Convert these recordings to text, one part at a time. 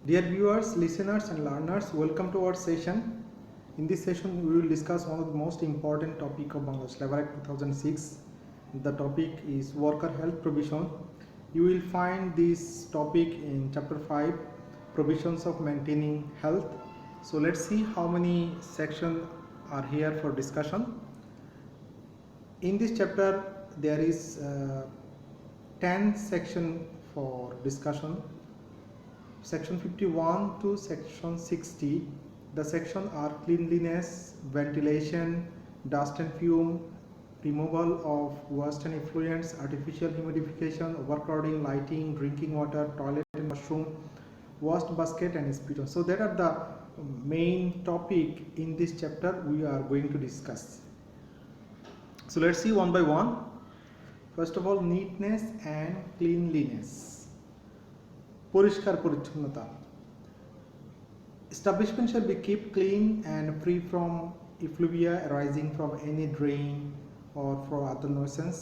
Dear viewers, listeners, and learners, welcome to our session. In this session, we will discuss one of the most important topic of Bangladesh Labor Act 2006. The topic is worker health provision. You will find this topic in chapter 5, provisions of maintaining health. So let's see how many sections are here for discussion. In this chapter, there is 10 section for discussion. Section 51 to section 60, the section are cleanliness, ventilation, dust and fume, removal of waste and effluents, artificial humidification, overcrowding, lighting, drinking water, toilet and washroom, waste basket and spit. So that are the main topic in this chapter we are going to discuss. So let's see one by one. First of all, neatness and cleanliness. পরিষ্কার পরিচ্ছন্নতা. Establishment shall be kept clean and free from effluvia arising from any drain or from other nuisance.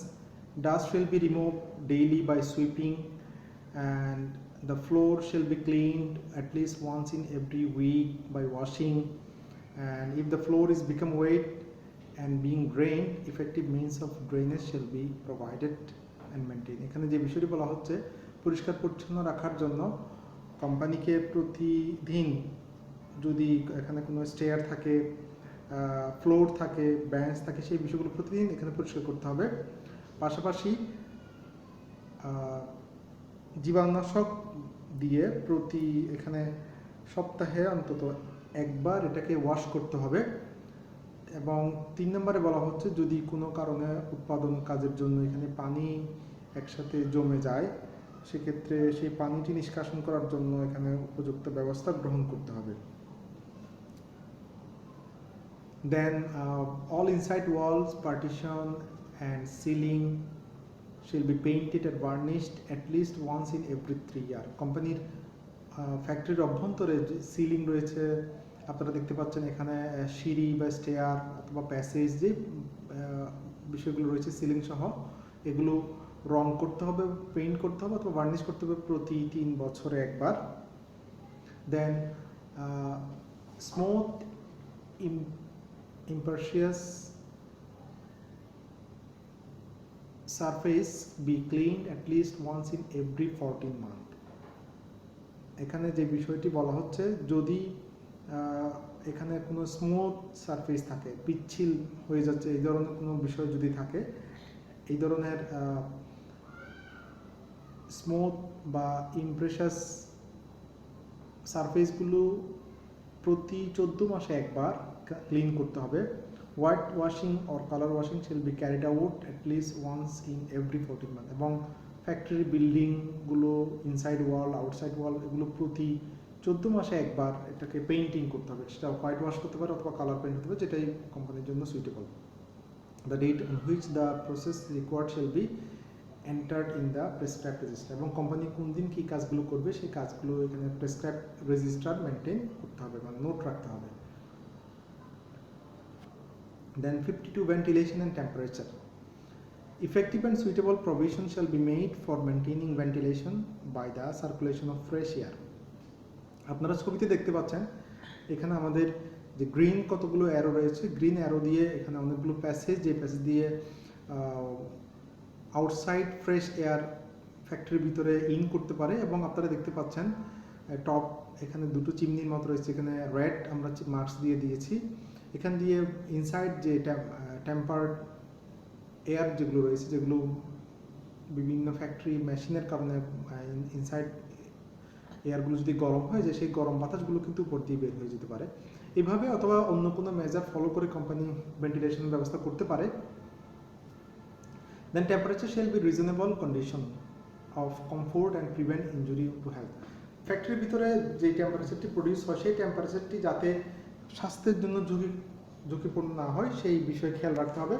Dust shall be removed daily by sweeping, and the floor shall be cleaned at least once in every week by washing. And if the floor is become wet and being drained, effective means of drainage shall be provided and maintained. এখানে যে বিষয়টি বলা হচ্ছে, পরিষ্কার পরিচ্ছন্ন রাখার জন্য কোম্পানিকে প্রতিদিন যদি এখানে কোনো স্টেয়ার থাকে, ফ্লোর থাকে, বেঞ্চ থাকে, সেই বিষয়গুলো প্রতিদিন এখানে পরিষ্কার করতে হবে। পাশাপাশি জীবাণুনাশক দিয়ে প্রতি এখানে সপ্তাহে অন্তত একবার এটাকে ওয়াশ করতে হবে। এবং 3 নম্বরে বলা হচ্ছে, যদি কোনো কারণে উৎপাদন কাজের জন্য এখানে পানি একসাথে জমে যায়, সেক্ষেত্রে সেই পানিটি নিষ্কাশন করার জন্য এখানে উপযুক্ত ব্যবস্থা গ্রহণ করতে হবে। Then all inside walls, partition and ceiling shall be painted and varnished at least once in every 3 years. কোম্পানির ফ্যাক্টরির অভ্যন্তরে যে সিলিং রয়েছে, আপনারা দেখতে পাচ্ছেন এখানে সিঁড়ি বা স্টেয়ার অথবা প্যাসেজ, যে বিষয়গুলো রয়েছে সিলিং সহ, এগুলো রং করতে হবে, পেইন্ট করতে হবে অথবা ভার্নিশ করতে হবে প্রতি 3 বছরে একবার। দেন smooth impervious surface be cleaned at least once in every 14 months. এখানে যে বিষয়টি বলা হচ্ছে, যদি এখানে কোনো স্মুথ সারফেস থাকে, পিচ্ছিল হয়ে যাচ্ছে, এই ধরনের কোনো বিষয় যদি থাকে, এই ধরনের স্মুথ বা ইমপ্রেশাস সারফেসগুলো প্রতি 14 মাসে একবার ক্লিন করতে হবে। White washing or colour washing shall be carried out at least once in every 14 month. এবং ফ্যাক্টরি বিল্ডিংগুলো ইনসাইড ওয়াল, আউটসাইড ওয়াল, এগুলো প্রতি 14 মাসে একবার এটাকে পেইন্টিং করতে হবে। সেটা হোয়াইট ওয়াশ করতে পারে অথবা কালার পেইন্ট করতে পারে, যেটাই কোম্পানির জন্য suitable. The date on which the process required shall be entered in the prescribe register. এবং কোম্পানি কোন দিন কী কাজগুলো করবে, সেই কাজগুলো এখানে প্রেসক্রাইব রেজিস্টার মেনটেন করতে হবে, মানে নোট রাখতে হবে। Then 52, ventilation and temperature. Effective and suitable provision shall be made for maintaining ventilation by the circulation of fresh air. আপনারা ছবিতে দেখতে পাচ্ছেন এখানে আমাদের যে গ্রিন কতগুলো অ্যারো রয়েছে, গ্রিন অ্যারো দিয়ে এখানে অনেকগুলো প্যাসেজ, যে প্যাসেজ দিয়ে আউটসাইড ফ্রেশ এয়ার ফ্যাক্টরির ভিতরে ইন করতে পারে। এবং আপনারা দেখতে পাচ্ছেন টপ এখানে দুটো চিমনির মতো রয়েছে, এখানে রেড আমরা মার্কস দিয়ে দিয়েছি। এখান দিয়ে ইনসাইড যে টেম্পার্ড এয়ার যেগুলো রয়েছে, যেগুলো বিভিন্ন ফ্যাক্টরি মেশিনের কারণে ইনসাইড এয়ারগুলো যদি গরম হয়ে যায়, সেই গরম বাতাসগুলো কিন্তু উপর দিয়ে বের হয়ে যেতে পারে। এইভাবে অথবা অন্য কোনো মেজার ফলো করে কোম্পানি ভেন্টিলেশন ব্যবস্থা করতে পারে। Then temperature shall be reasonable condition of comfort and prevent injury to health. ফ্যাক্টরির ভিতরে যে টেম্পারেচারটি প্রডিউস হয়, সেই টেম্পারেচারটি যাতে স্বাস্থ্যের জন্য ঝুঁকিপূর্ণ না হয়, সেই বিষয়ে খেয়াল রাখতে হবে।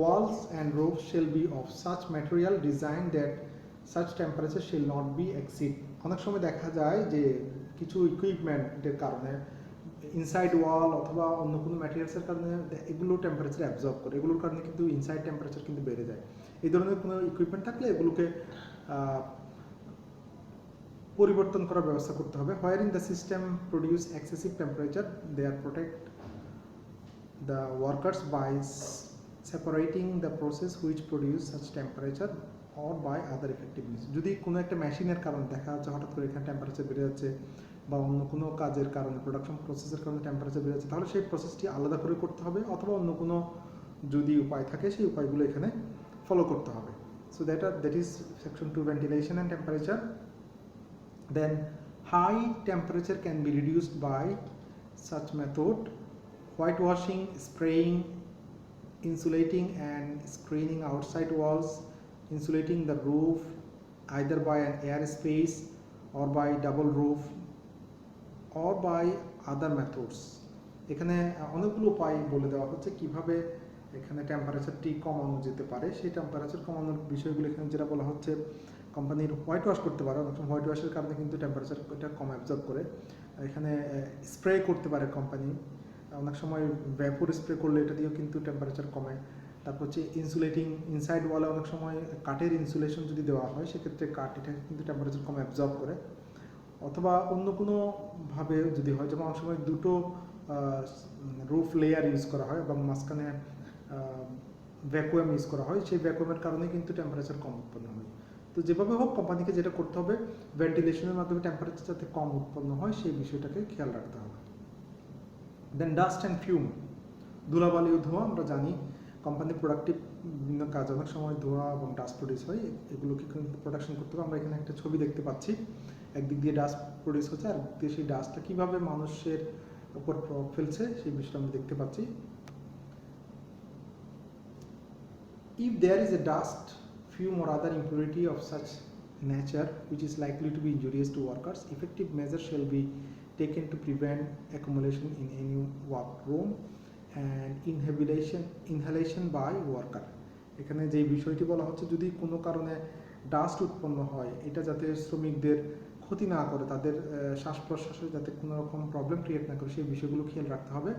Walls and roofs shall be of such material designed that such temperature shall not be exceed. অনেক সময় দেখা যায় যে কিছু ইকুইপমেন্টের কারণে ইনসাইড ওয়াল অথবা অন্য কোনো ম্যাটেরিয়ালসের কারণে এগুলো টেম্পারেচার অ্যাবজর্ব করে, এগুলোর কারণে কিন্তু ইনসাইড টেম্পারেচার কিন্তু বেড়ে যায়। এই ধরনের কোনো ইকুইপমেন্ট থাকলে এগুলোকে পরিবর্তন করার ব্যবস্থা করতে হবে। Where in the system produce excessive temperature they are protect the workers by separating the process which produce such temperature or by other effective means. যদি কোনো একটা মেশিনের কারণে দেখা যাচ্ছে হঠাৎ করে এখানে টেম্পারেচার বেড়ে যাচ্ছে বা অন্য কোনো কাজের কারণে প্রোডাকশন প্রসেসের কারণে টেম্পারেচার বেড়ে যাচ্ছে, তাহলে সেই প্রসেসটি আলাদা করে করতে হবে, অথবা অন্য কোনো যদি উপায় থাকে সেই উপায়গুলো এখানে ফলো করতে হবে। So that is section 2, ventilation and temperature. Then high temperature can be reduced by such method: whitewashing, spraying, insulating and screening outside walls, insulating the roof either by an air space or by double roof or by other methods. এখানে অনেকগুলো উপায় বলে দেওয়া হচ্ছে কিভাবে এখানে টেম্পারেচারটি কমানো যেতে পারে। সেই টেম্পারেচার কমানোর বিষয়গুলো এখানে যেটা বলা হচ্ছে, কোম্পানির হোয়াইট ওয়াশ করতে পারে, অনেক সময় হোয়াইট ওয়াশের কারণে কিন্তু টেম্পারেচার এটা কম অ্যাবজর্ব করে। এখানে স্প্রে করতে পারে কোম্পানি, অনেক সময় ভ্যাপোর স্প্রে করলে এটা দিয়েও কিন্তু টেম্পারেচার কমে। তারপর হচ্ছে ইনসুলেটিং, ইনসাইড ওয়ালে অনেক সময় কাঠের ইনসুলেশন যদি দেওয়া হয় সেক্ষেত্রে কাঠ এটা কিন্তু টেম্পারেচার কম অ্যাবজর্ব করে। অথবা অন্য কোনোভাবে যদি হয়, যেমন অনেক সময় দুটো রুফ লেয়ার ইউজ করা হয় এবং মাঝখানে ভ্যাকুয়াম ইউজ করা হয়, সেই ভ্যাকুয়ামের কারণে কিন্তু টেম্পারেচার কম উৎপন্ন হয়। তো যেভাবে হোক কোম্পানিকে যেটা করতে হবে, ভেন্টিলেশনের মাধ্যমে টেম্পারেচার যাতে কম উৎপন্ন হয় সেই বিষয়টাকে খেয়াল রাখতে হবে। দেন ডাস্ট অ্যান্ড ফিউম, ধুলাবালি ও ধোঁয়া। আমরা জানি কোম্পানির প্রোডাক্টিভ বিভিন্ন কাজ অনেক সময় ধোঁয়া এবং ডাস্ট প্রডিউস হয়, এগুলোকে কিন্তু প্রোডাকশন করতে হবে। আমরা এখানে একটা ছবি দেখতে পাচ্ছি, একদিক দিয়ে ডাস্ট প্রডিউস হচ্ছে আর একদিক দিয়ে সেই ডাস্টটা কীভাবে মানুষের উপর প্রভাব ফেলছে সেই বিষয়টা আমরা দেখতে পাচ্ছি। If there is a dust, fume or other impurity of such nature which is likely to be injurious to workers, effective measures shall be taken to prevent accumulation in any workroom and inhalation by worker. এখানে যে বিষয়টি বলা হচ্ছে, যদি কোনো কারণে dust উৎপন্ন হয়, এটা যাতে শ্রমিকদের ক্ষতি না করে, তাদের শ্বাস প্রশ্বাসে যাতে কোনো রকম প্রবলেম ক্রিয়েট না করে সেই বিষয়গুলো খেয়াল রাখতে হবে।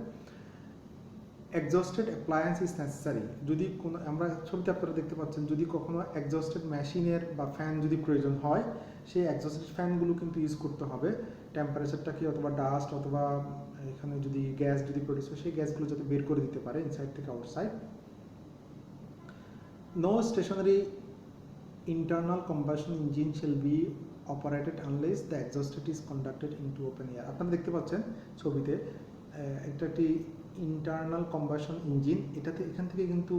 এক্সস্টেড অ্যাপ্লায়েন্স ইজ নেসেসারি, যদি কোনো, আমরা ছবিতে আপনারা দেখতে পাচ্ছেন, যদি কখনো এক্সস্টেড মেশিনের বা ফ্যান যদি প্রয়োজন হয়, সেই এক্সস্টেড ফ্যানগুলো কিন্তু ইউজ করতে হবে। টেম্পারেচারটাকে অথবা ডাস্ট অথবা এখানে যদি গ্যাস যদি প্রডিউস হয় সেই গ্যাসগুলো যাতে বের করে দিতে পারে ইনসাইড থেকে outside. No stationary internal combustion engine shall be operated unless the exhausted is conducted into open air. আপনারা দেখতে পাচ্ছেন ছবিতে একটা একটি ইন্টারনাল কম্বাশন ইঞ্জিন, এখান থেকে কিন্তু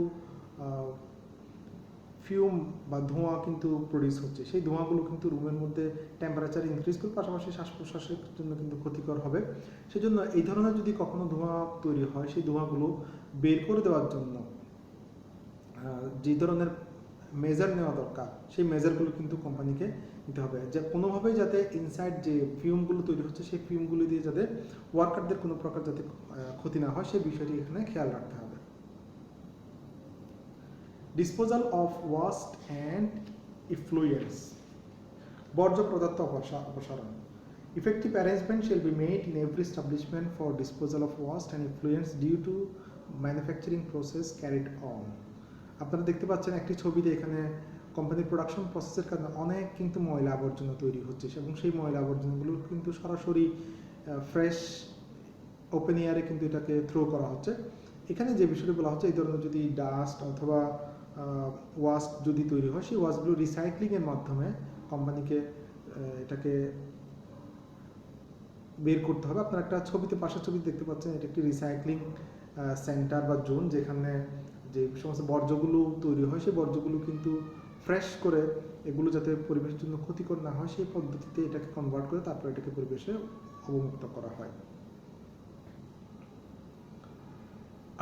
ফিউম বা ধোঁয়া কিন্তু প্রডিউস হচ্ছে। সেই ধোঁয়াগুলো কিন্তু রুমের মধ্যে টেম্পারেচার ইনক্রিজ করে, পাশাপাশি শ্বাস প্রশ্বাসের জন্য কিন্তু ক্ষতিকর হবে। সেজন্য এই ধরনের যদি কখনো ধোঁয়া তৈরি হয়, সেই ধোঁয়াগুলো বের করে দেওয়ার জন্য যে ধরনের মেজার নেওয়া দরকার সেই মেজারগুলো কিন্তু কোম্পানিকে নিতে হবে, যে কোনোভাবেই যাতে ইনসাইড যে ফিউমগুলো তৈরি হচ্ছে সেই ফিউমগুলো দিয়ে যাতে ওয়ার্কারদের কোনো প্রকার যাতে ক্ষতি না হয় সেই বিষয়টি এখানে খেয়াল রাখতে হবে। Disposal of waste and effluents, বর্জ্য পদার্থ অপসারণ। Effective arrangement shall be made in every establishment for disposal of waste and effluents due to manufacturing process carried on. আপনারা দেখতে পাচ্ছেন একটি ছবিতে, এখানে কোম্পানির প্রোডাকশন প্রসেসের কারণে অনেক কিন্তু ময়লা আবর্জনা তৈরি হচ্ছে এবং সেই ময়লা আবর্জনাগুলো কিন্তু সরাসরি ফ্রেশ ওপেন এয়ারে কিন্তু এটাকে থ্রো করা হচ্ছে। এখানে যে বিষয়টি বলা হচ্ছে, এই ধরনের যদি ডাস্ট অথবা ওয়াস্ট যদি তৈরি হয়, সেই ওয়াস্টগুলো রিসাইক্লিংয়ের মাধ্যমে কোম্পানিকে এটাকে বের করতে হবে। আপনারা একটা ছবিতে, পাশের ছবিতে দেখতে পাচ্ছেন, এটা একটি রিসাইক্লিং সেন্টার বা জোন, যেখানে যে সমস্ত বর্জ্যগুলো তৈরি হয় সেই বর্জ্যগুলো কিন্তু ফ্রেশ করে এগুলো যাতে পরিবেশের জন্য ক্ষতিকর না হয় সেই পদ্ধতিতে এটাকে কনভার্ট করে তারপর এটাকে পরিবেশে অবমুক্ত করা হয়।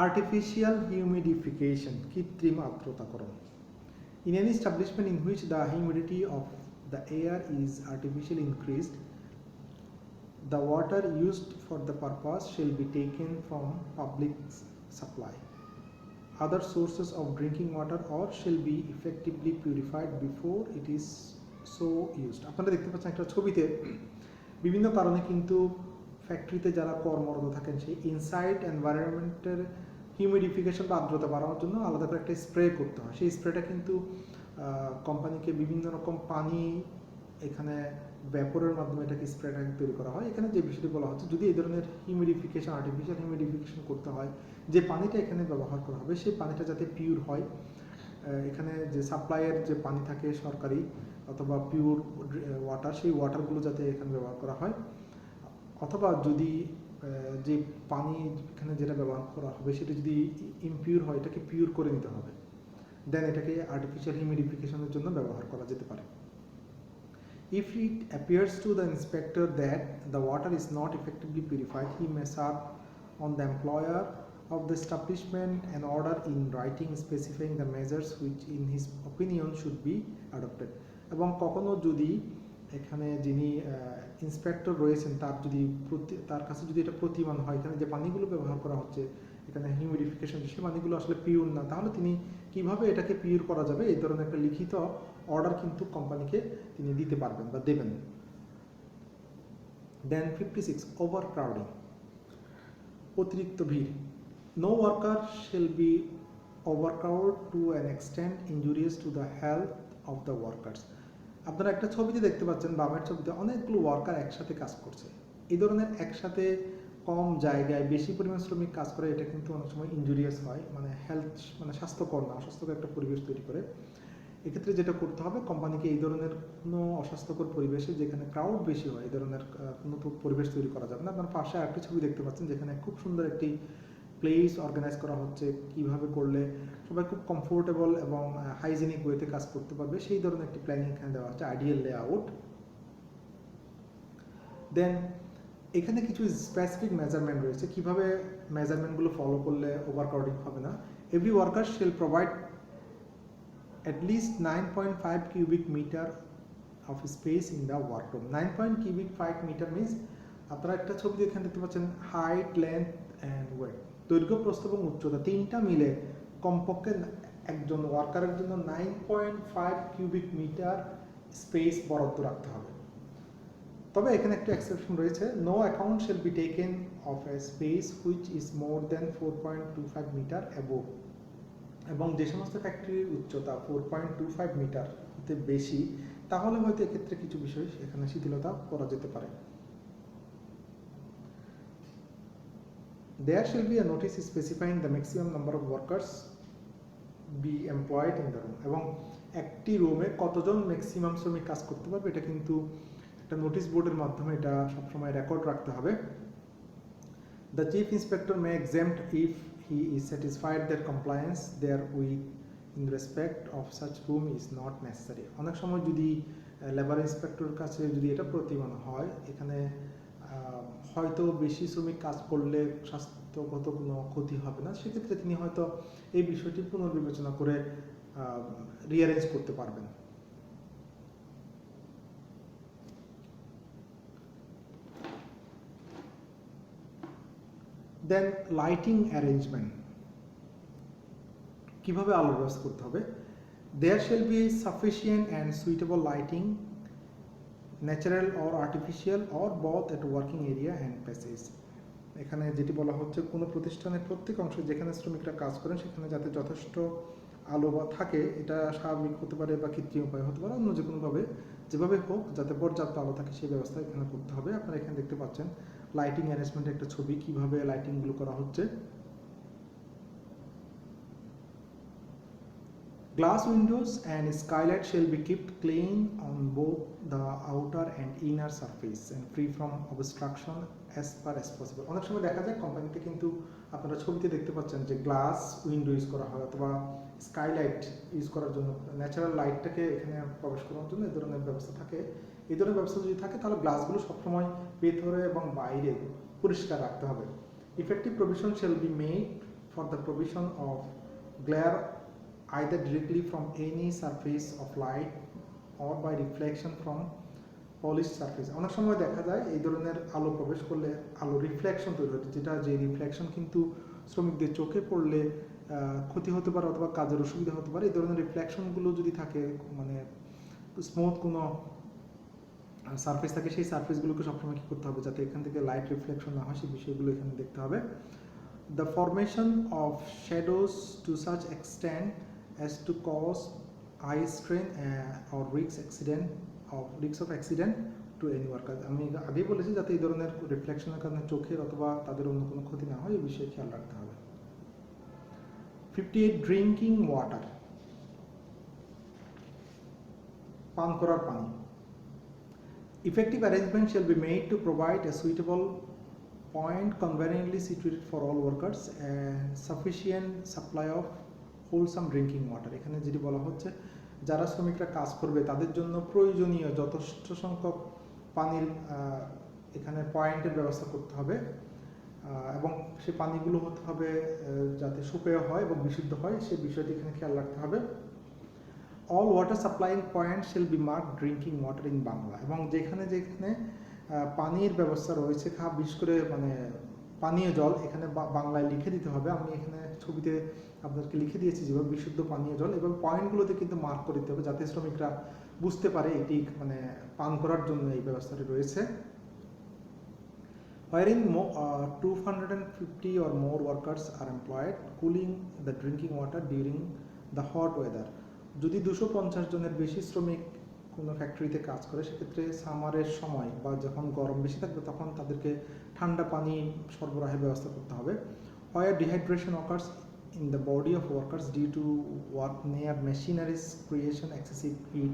আর্টিফিশিয়াল হিউমিডিফিকেশন, কৃত্রিম আর্দ্রতাকরণ। In any establishment in which the humidity of the air is artificially increased, the water used for the purpose shall be taken from public supply, other sources of drinking water, or shall be effectively purified before it is so used. আপনারা দেখতে পাচ্ছেন একটা ছবিতে, বিভিন্ন কারণে কিন্তু ফ্যাক্টরিতে যারা কর্মরত থাকেন সেই ইনসাইড এনভায়রনমেন্টের হিউমিডিফিকেশন বা আর্দ্রতা বাড়ানোর জন্য আলাদা করে একটা স্প্রে করতে হয়। সেই স্প্রেটা কিন্তু কোম্পানিকে বিভিন্ন রকম পানি এখানে ভ্যাপরের মাধ্যমে এটাকে স্প্রে ট্যাঙ্ক তৈরি করা হয়। এখানে যে বিষয়টি বলা হচ্ছে, যদি এই ধরনের হিউমিডিফিকেশন, আর্টিফিশিয়াল হিউমিডিফিকেশন করতে হয়, যে পানিটা এখানে ব্যবহার করা হবে সেই পানিটা যাতে পিওর হয়, এখানে যে সাপ্লাইয়ের যে পানি থাকে সরকারি অথবা পিওর ওয়াটার, সেই ওয়াটারগুলো যাতে এখানে ব্যবহার করা হয়, অথবা যদি যে পানি এখানে যেটা ব্যবহার করা হবে সেটা যদি ইমপিওর হয়, এটাকে পিওর করে নিতে হবে, দেন এটাকে আর্টিফিশিয়াল হিউমিডিফিকেশনের জন্য ব্যবহার করা যেতে পারে। If it appears to the inspector that the water is not effectively purified, he may serve on the employer of the establishment an order in writing specifying the measures which in his opinion should be adopted. এবং কখনো যদি এখানে যিনি inspector রয়েছেন তার কাছে যদি এটা প্রতিমান হয় এখানে যে পানিগুলো ব্যবহার করা হচ্ছে এখানে হিউমিডিফিকেশন, সে পানিগুলো আসলে পিওর না, তাহলে তিনি কিভাবে এটাকে পিওর করা যাবে এই ধরনের একটা লিখিত অর্ডার কিন্তু কোম্পানিকে তিনি দিতে পারবেন বা দেবেন। দেন 56, ওভারক্রাউডিং, অতিরিক্ত ভিড়। No worker shall be overcrowd to an extent injurious to the health of the workers. আপনারা একটা ছবিতে দেখতে পাচ্ছেন, বামের ছবিতে অনেকগুলো ওয়ার্কার একসাথে কাজ করছে। এই ধরনের একসাথে কম জায়গায় বেশি পরিমাণ শ্রমিক কাজ করে, এটা কিন্তু অনেক সময় ইনজুরিয়াস হয়, মানে হেলথ মানে স্বাস্থ্যকর না, অস্বাস্থ্যকর একটা পরিবেশ তৈরি করে। এক্ষেত্রে যেটা করতে হবে, কোম্পানিকে এই ধরনের কোনো অস্বাস্থ্যকর পরিবেশে যেখানে ক্রাউড বেশি হয় এই ধরনের কোনো পরিবেশ তৈরি করা যাবে না। আপনার পাশে আরেকটি ছবি দেখতে পাচ্ছেন যেখানে খুব সুন্দর একটি প্লেস অর্গানাইজ করা হচ্ছে, কিভাবে করলে সবাই খুব কমফোর্টেবল এবং হাইজেনিক ওয়েতে কাজ করতে পারবে সেই ধরনের একটি প্ল্যানিং এখানে দেওয়া হচ্ছে, আইডিয়াল লেআউট। দেন এখানে কিছু স্পেসিফিক মেজারমেন্ট রয়েছে, কিভাবে মেজারমেন্টগুলো ফলো করলে ওভারক্রাউডিং হবে না। Every worker shall provide at least 9.5 cubic meter of space in the workroom. 9.5 meter means আপনারা একটা ছবি এখানে দেখতে পাচ্ছেন, হাইট, লেন্থ অ্যান্ড ওয়েট, দৈর্ঘ্য, প্রস্থ এবং উচ্চতা তিনটা মিলে কমপক্ষে একজন ওয়ার্কারের জন্য 9.5 কিউবিক মিটার স্পেস বরাদ্দ রাখতে হবে। তবে এখানে একটা এক্সেপশন রয়েছে, no account shall be taken of a space which is more than 4.25 metre above. এবং যে সমস্ত ফ্যাক্টরির উচ্চতা 4.25 মিটার হতে বেশি, তাহলে হয়তো এক্ষেত্রে কিছু বিষয় এখানে শিথিলতা করা যেতে পারে। There shall be a notice specifying the maximum number of workers be employed in the room. এবং একটি রুমে কতজন ম্যাক্সিমাম শ্রমিক কাজ করতে পারবে এটা কিন্তু একটা নোটিশ বোর্ডের মাধ্যমে এটা সবসময় রেকর্ড রাখতে হবে। The chief inspector may exempt if he is satisfied that compliance therewith in respect of such room is not necessary. অনেক সময় যদি লেবার ইন্সপেক্টর কাছে যদি এটা প্রতিমান হয়, এখানে হয়তো বেশি শ্রমিক কাজ করলে স্বাস্থ্যগত কোনো ক্ষতি হবে না, সেক্ষেত্রে তিনি হয়তো এই বিষয়টি পুনর্বিবেচনা করে রিঅ্যারেঞ্জ করতে পারবেন। দেন লাইটিং অ্যারেঞ্জমেন্ট, কিভাবে আলোর ব্যবস্থা করতে হবে। There shall be sufficient and suitable lighting, natural or artificial or both at working area and passage. এখানে যেটি বলা হচ্ছে, কোনো প্রতিষ্ঠানের প্রত্যেক অংশে যেখানে শ্রমিকরা কাজ করেন সেখানে যাতে যথেষ্ট আলো বা থাকে, এটা স্বাভাবিক হতে পারে বা কৃত্রিম উপায় হতে পারে, অন্য যে কোনোভাবে যেভাবে হোক যাতে পর্যাপ্ত আলো থাকে সেই ব্যবস্থা এখানে করতে হবে। আপনারা এখানে দেখতে পাচ্ছেন লাইটিং অ্যারেঞ্জমেন্টের একটা ছবি, কিভাবে লাইটিংগুলো করা হচ্ছে। Glass windows and skylight shall be kept clean on both the outer and inner surface and free from obstruction as far as possible. অনেক সময় দেখা যায় কোম্পানিতে কিন্তু আপনারা ছবিতে দেখতে পাচ্ছেন যে গ্লাস উইন্ডো ইউজ করা হয় অথবা স্কাইলাইট ইউজ করার জন্য, ন্যাচারাল লাইটটাকে এখানে প্রবেশ করার জন্য এই ধরনের ব্যবস্থা থাকে। এই ধরনের ব্যবস্থা যদি থাকে তাহলে গ্লাসগুলো সবসময় ভেতরে এবং বাইরে পরিষ্কার রাখতে হবে। Effective provision shall be made for the provision of glare either directly from any surface of light or by reflection from polished surface. অনেক সময় দেখা যায় এই ধরনের আলো প্রবেশ করলে আলো রিফ্লেকশন তৈরি হচ্ছে, যেটা যে রিফ্লেকশন কিন্তু শ্রমিকদের চোখে পড়লে ক্ষতি হতে পারে অথবা কাজের অসুবিধা হতে পারে। এই ধরনের রিফ্লেকশনগুলো যদি থাকে, মানে স্মুথ কোনো সারফেস থাকে, সেই সারফেসগুলোকে সবসময় কী করতে হবে যাতে এখান থেকে লাইট রিফ্লেকশন না হয় সেই বিষয়গুলো এখানে দেখতে হবে। The formation of shadows to such extent as to cause eye strain or risk of accident to any worker. আমি আগেই বলেছি যাতে এই ধরনের রিফ্লেকশনের কারণে চোখের অথবা তাদের অন্য কোনো ক্ষতি না হয় এই বিষয়ে খেয়াল রাখতে হবে। 58 ড্রিঙ্কিং ওয়াটার, পান করার পানি। Effective arrangement shall be made to provide a suitable point conveniently situated for all workers and sufficient supply of wholesome drinking water। এখানে যেটি বলা হচ্ছে যারা শ্রমিকরা কাজ করবে তাদের জন্য প্রয়োজনীয় যথেষ্ট সংখ্যক পানির এখানে পয়েন্টের ব্যবস্থা করতে হবে এবং সে পানিগুলো হতে হবে যাতে সুপেয় হয় এবং বিশুদ্ধ হয় সেই বিষয়টি এখানে খেয়াল রাখতে হবে। All water supplying point shall be mark drinking water in Bangla, এবং যেখানে যেখানে পানির ব্যবস্থা রয়েছে বিশেষ করে মানে পানীয় জল এখানে বাংলায় লিখে দিতে হবে। আমি এখানে ছবিতে আপনাদেরকে লিখে দিয়েছি যেভাবে বিশুদ্ধ পানীয় জল, এবং পয়েন্টগুলোতে কিন্তু মার্ক করে দিতে হবে যাতে শ্রমিকরা বুঝতে পারে এটি মানে পান করার জন্য এই ব্যবস্থাটি রয়েছে। Wherein 250 or more workers are employed, cooling the drinking water during the hot weather। যদি 250 জনের বেশি শ্রমিক কোনো ফ্যাক্টরিতে কাজ করে সেক্ষেত্রে সামারের সময় বা যখন গরম বেশি থাকবে তখন তাদেরকে ঠান্ডা পানি সরবরাহের ব্যবস্থা করতে হবে। Where dehydration occurs in the body of workers due to work near machineries creation excessive heat,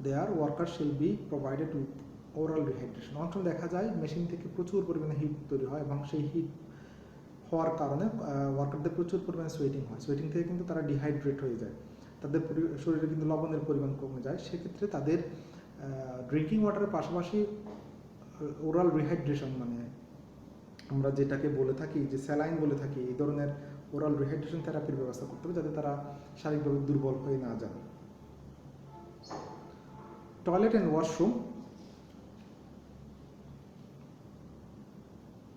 their workers shall be provided with oral dehydration। অনেক সময় দেখা যায় মেশিন থেকে প্রচুর পরিমাণে হিট তৈরি হয় এবং সেই হিট হওয়ার কারণে ওয়ার্কারদের প্রচুর পরিমাণে সোয়েটিং হয়, সোয়েটিং থেকে কিন্তু তারা ডিহাইড্রেট হয়ে যায়, তাদের শরীরে কিন্তু লবণের পরিমাণ কমে যায়। সেক্ষেত্রে তাদের ড্রিঙ্কিং ওয়াটারের পাশাপাশি ওরাল রিহাইড্রেশন মানে আমরা যেটাকে বলে থাকি যে স্যালাইন বলে থাকি এই ধরনের ওরাল রিহাইড্রেশন থেরাপির ব্যবস্থা করতে হবে যাতে তারা শারীরিকভাবে দুর্বল হয়ে না যান। Toilet and washroom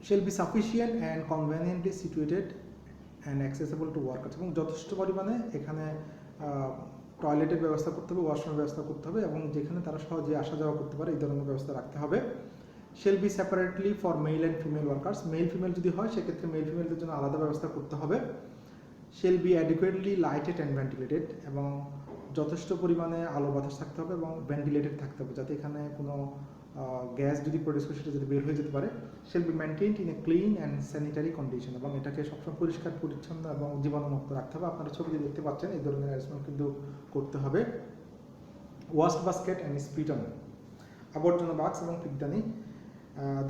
shall be sufficient and conveniently situated and accessible to workers। এবং যথেষ্ট পরিমাণে এখানে টয়লেটের ব্যবস্থা করতে হবে, ওয়াশরুমের ব্যবস্থা করতে হবে এবং যেখানে তারা সহজে আসা যাওয়া করতে পারে এই ধরনের ব্যবস্থা রাখতে হবে। shall be separately for male and female workers। Male female যদি হয় সেক্ষেত্রে মেল ফিমেলদের জন্য আলাদা ব্যবস্থা করতে হবে। shall be adequately lighted and ventilated। এবং যথেষ্ট পরিমাণে আলো বাতাস থাকতে হবে এবং ভেন্টিলেটেড থাকতে হবে যাতে এখানে কোনো গ্যাস যদি প্রডিউস করে সেটা যাতে বের হয়ে যেতে পারে। Shall be maintained in a clean and sanitary condition. এবং এটাকে সবসময় পরিষ্কার পরিচ্ছন্ন এবং জীবাণুমুক্ত রাখতে হবে। আপনারা ছবিতে দেখতে পাচ্ছেন এই ধরনের অ্যারেঞ্জমেন্ট কিন্তু করতে হবে। ওয়াস্ট বাস্কেট অ্যান্ড স্পিটন, আবর্জনা বাক্স এবং পিকদানি।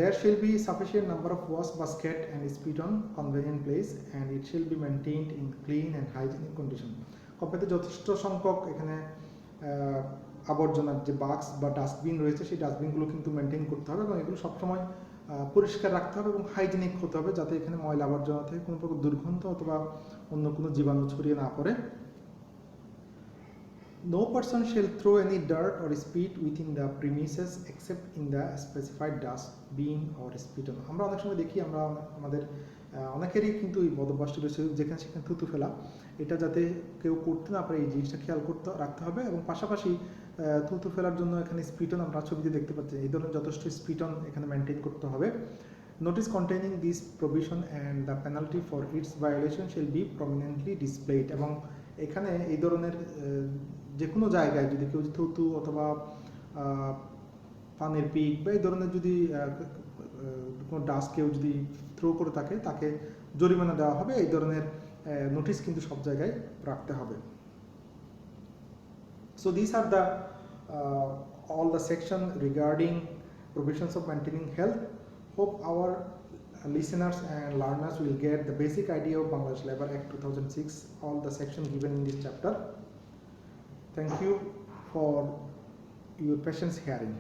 There shall be sufficient number of waste basket and spit on convenient place and it shall be maintained in clean and hygienic condition। কমপক্ষে যথেষ্ট সংখ্যক এখানে আবর্জনার যে বাক্স বা ডাস্টবিন রয়েছে সেই ডাস্টবিনগুলো কিন্তু মেনটেন করতে হবে এবং এগুলো সবসময় পরিষ্কার রাখতে হবে এবং হাইজিনিক হতে হবে যাতে এখানে ময়লা আবর্জনা থেকে কোনো প্রকার দুর্গন্ধ অথবা অন্য কোনো জীবাণু ছড়িয়ে না পড়ে। No person shall throw any dirt or spit within the premises except in the specified dustbin or spit on। আমরা অনেক সময় দেখি আমরা আমাদের অনেকেরই কিন্তু এই বদভ্যাসটি রয়েছে যেখানে সেখানে থুতু ফেলা, এটা যাতে কেউ করতে না পারে এই জিনিসটা খেয়াল রাখতে হবে এবং পাশাপাশি থুতু ফেলার জন্য এখানে স্পিটন আমরা ছবিতে দেখতে পাচ্ছি এই ধরনের যথেষ্ট স্পিটন এখানে মেনটেন করতে হবে। Notice containing this provision and the penalty for its violation shall be prominently displayed. এবং এখানে এই ধরনের যে কোনো জায়গায় যদি কেউ থুতু অথবা পানির পিক বা এই ধরনের যদি কোনো ডাস্ট কেউ যদি থ্রো করে তাকে জরিমানা দেওয়া হবে, এই ধরনের নোটিশ কিন্তু সব জায়গায় রাখতে হবে। So these are the all the section regarding provisions of maintaining health. Hope our listeners and learners will get the basic idea of Bangladesh Labour Act 2006, all the section given in this chapter. Thank you for your patience hearing.